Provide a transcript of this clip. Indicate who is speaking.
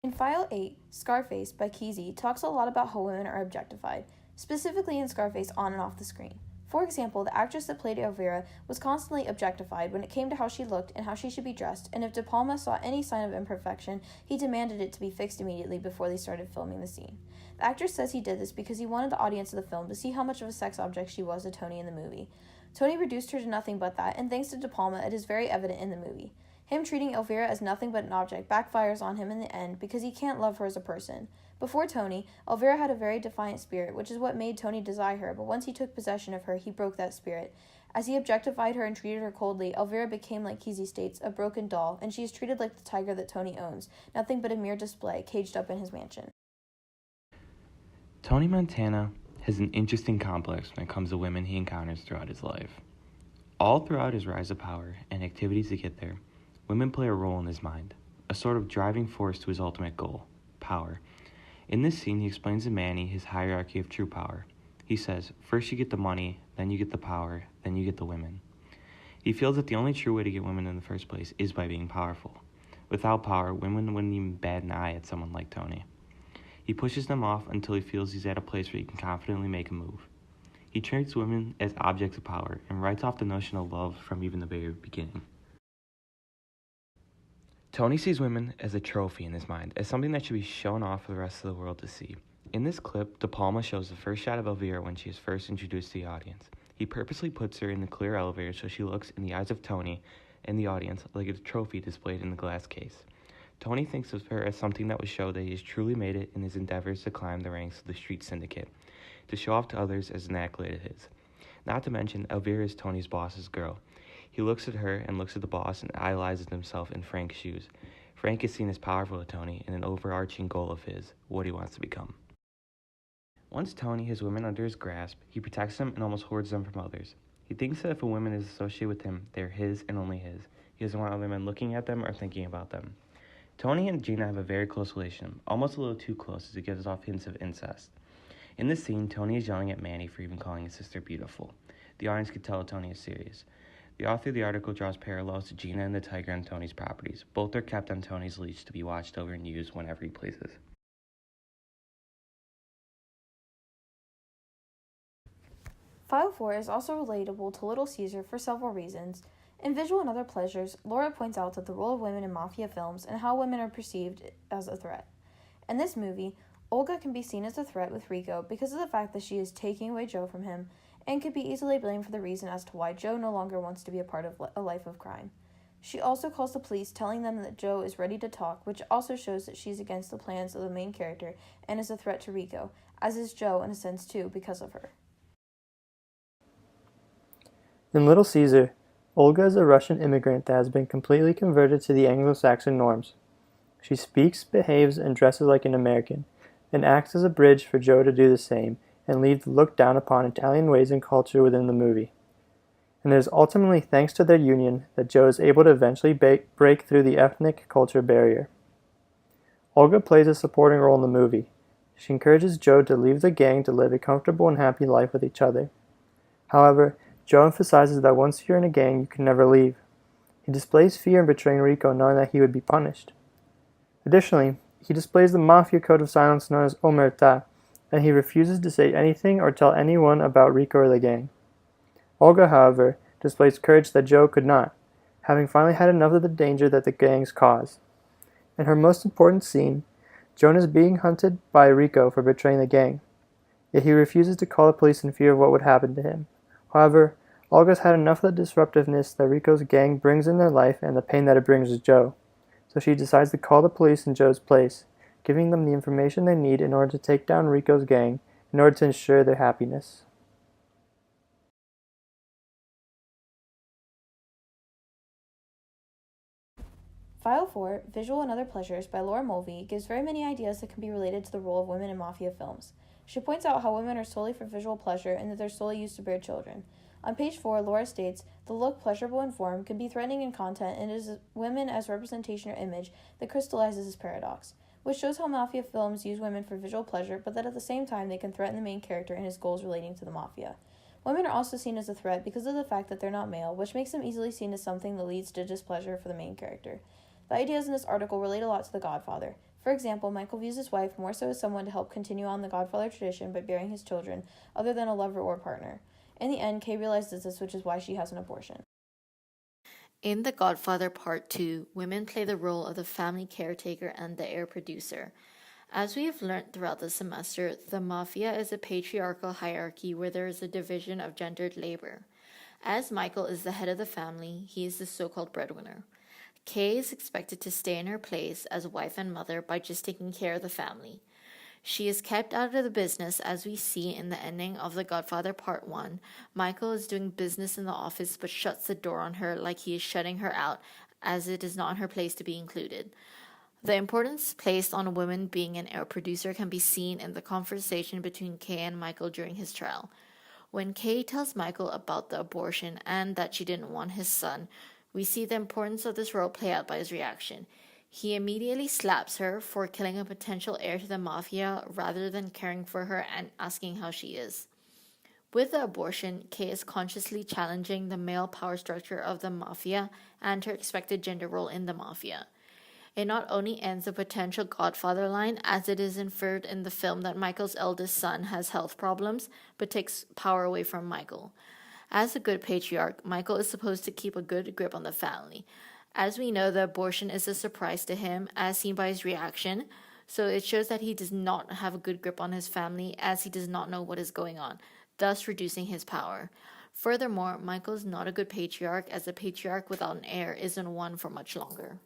Speaker 1: In File 8, Scarface by Kesey talks a lot about how women are objectified, specifically in Scarface on and off the screen. For example, the actress that played Elvira was constantly objectified when it came to how she looked and how she should be dressed, and if De Palma saw any sign of imperfection, he demanded it to be fixed immediately before they started filming the scene. The actress says he did this because he wanted the audience of the film to see how much of a sex object she was to Tony in the movie. Tony reduced her to nothing but that, and thanks to De Palma, it is very evident in the movie. Him treating Elvira as nothing but an object backfires on him in the end because he can't love her as a person. Before Tony, Elvira had a very defiant spirit, which is what made Tony desire her, but once he took possession of her, he broke that spirit. As he objectified her and treated her coldly, Elvira became, like Kesey states, a broken doll, and she is treated like the tiger that Tony owns, nothing but a mere display, caged up in his mansion.
Speaker 2: Tony Montana has an interesting complex when it comes to women he encounters throughout his life. All throughout his rise to power and activities to get there, women play a role in his mind, a sort of driving force to his ultimate goal, power. In this scene, he explains to Manny his hierarchy of true power. He says, first you get the money, then you get the power, then you get the women. He feels that the only true way to get women in the first place is by being powerful. Without power, women wouldn't even bat an eye at someone like Tony. He pushes them off until he feels he's at a place where he can confidently make a move. He treats women as objects of power and writes off the notion of love from even the very beginning. Tony sees women as a trophy in his mind, as something that should be shown off for the rest of the world to see. In this clip, De Palma shows the first shot of Elvira when she is first introduced to the audience. He purposely puts her in the clear elevator so she looks in the eyes of Tony and the audience like a trophy displayed in the glass case. Tony thinks of her as something that would show that he has truly made it in his endeavors to climb the ranks of the street syndicate, to show off to others as an accolade of his. Not to mention, Elvira is Tony's boss's girl. He looks at her and looks at the boss and idolizes himself in Frank's shoes. Frank is seen as powerful to Tony and an overarching goal of his, what he wants to become. Once Tony has women under his grasp, he protects them and almost hoards them from others. He thinks that if a woman is associated with him, they are his and only his. He doesn't want other men looking at them or thinking about them. Tony and Gina have a very close relation, almost a little too close as it gives off hints of incest. In this scene, Tony is yelling at Manny for even calling his sister beautiful. The audience can tell Tony is serious. The author of the article draws parallels to Gina and the tiger on Tony's properties. Both are kept on Tony's leash to be watched over and used whenever he pleases.
Speaker 1: File 4 is also relatable to Little Caesar for several reasons. In Visual and Other Pleasures, Laura points out that the role of women in mafia films and how women are perceived as a threat. In this movie, Olga can be seen as a threat with Rico because of the fact that she is taking away Joe from him, and could be easily blamed for the reason as to why Joe no longer wants to be a part of a life of crime. She also calls the police, telling them that Joe is ready to talk, which also shows that she's against the plans of the main character and is a threat to Rico, as is Joe in a sense too because of her.
Speaker 3: In Little Caesar, Olga is a Russian immigrant that has been completely converted to the Anglo-Saxon norms. She speaks, behaves, and dresses like an American, and acts as a bridge for Joe to do the same, and leave the look down upon Italian ways and culture within the movie. And it is ultimately thanks to their union that Joe is able to eventually break through the ethnic culture barrier. Olga plays a supporting role in the movie. She encourages Joe to leave the gang to live a comfortable and happy life with each other. However, Joe emphasizes that once you're in a gang, you can never leave. He displays fear in betraying Rico, knowing that he would be punished. Additionally, he displays the mafia code of silence known as omertà, and he refuses to say anything or tell anyone about Rico or the gang. Olga, however, displays courage that Joe could not, having finally had enough of the danger that the gangs cause. In her most important scene, Joan is being hunted by Rico for betraying the gang, yet he refuses to call the police in fear of what would happen to him. However, Olga's had enough of the disruptiveness that Rico's gang brings in their life and the pain that it brings to Joe, so she decides to call the police in Joe's place, giving them the information they need in order to take down Rico's gang in order to ensure their happiness.
Speaker 1: File 4, Visual and Other Pleasures by Laura Mulvey gives very many ideas that can be related to the role of women in mafia films. She points out how women are solely for visual pleasure and that they're solely used to bear children. On page 4, Laura states, the look pleasurable in form can be threatening in content, and it is women as representation or image that crystallizes this paradox, which shows how mafia films use women for visual pleasure, but that at the same time they can threaten the main character and his goals relating to the mafia. Women are also seen as a threat because of the fact that they're not male, which makes them easily seen as something that leads to displeasure for the main character. The ideas in this article relate a lot to The Godfather. For example, Michael views his wife more so as someone to help continue on the Godfather tradition by bearing his children, other than a lover or partner. In the end, Kay realizes this, which is why she has an abortion.
Speaker 4: In The Godfather Part 2, women play the role of the family caretaker and the heir producer. As we have learned throughout the semester, the mafia is a patriarchal hierarchy where there is a division of gendered labor. As Michael is the head of the family, he is the so-called breadwinner. Kay is expected to stay in her place as wife and mother by just taking care of the family. She is kept out of the business, as we see in the ending of The Godfather Part 1. Michael is doing business in the office but shuts the door on her like he is shutting her out, as it is not her place to be included. The importance placed on a woman being an heir producer can be seen in the conversation between Kay and Michael during his trial. When Kay tells Michael about the abortion and that she didn't want his son, we see the importance of this role play out by his reaction. He immediately slaps her for killing a potential heir to the mafia rather than caring for her and asking how she is. With the abortion, Kay is consciously challenging the male power structure of the mafia and her expected gender role in the mafia. It not only ends the potential Godfather line, as it is inferred in the film that Michael's eldest son has health problems, but takes power away from Michael. As a good patriarch, Michael is supposed to keep a good grip on the family. As we know, the abortion is a surprise to him, as seen by his reaction, so it shows that he does not have a good grip on his family, as he does not know what is going on, thus reducing his power. Furthermore, Michael is not a good patriarch, as a patriarch without an heir isn't one for much longer.